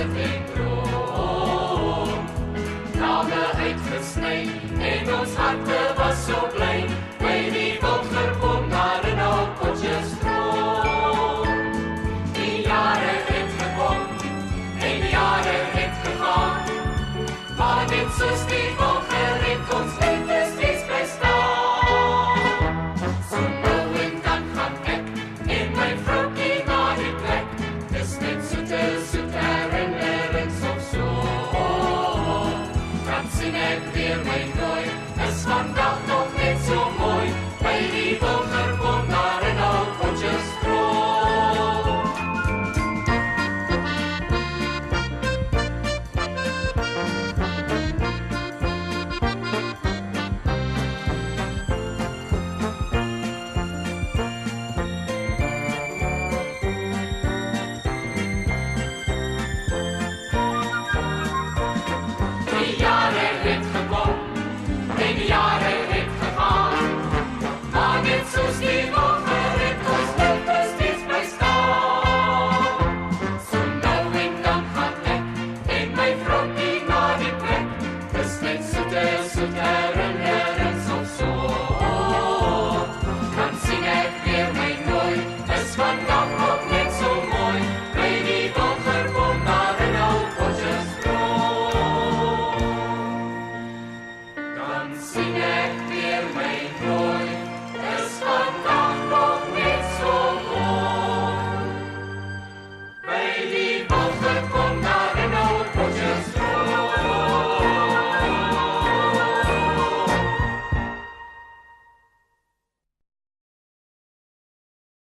het en droom. Trane uitgesny en ons harte was so bly, by die wildgerboom daar in al Potchefstroom. Die jare het gekom en die jare het gegaan, maar net soos die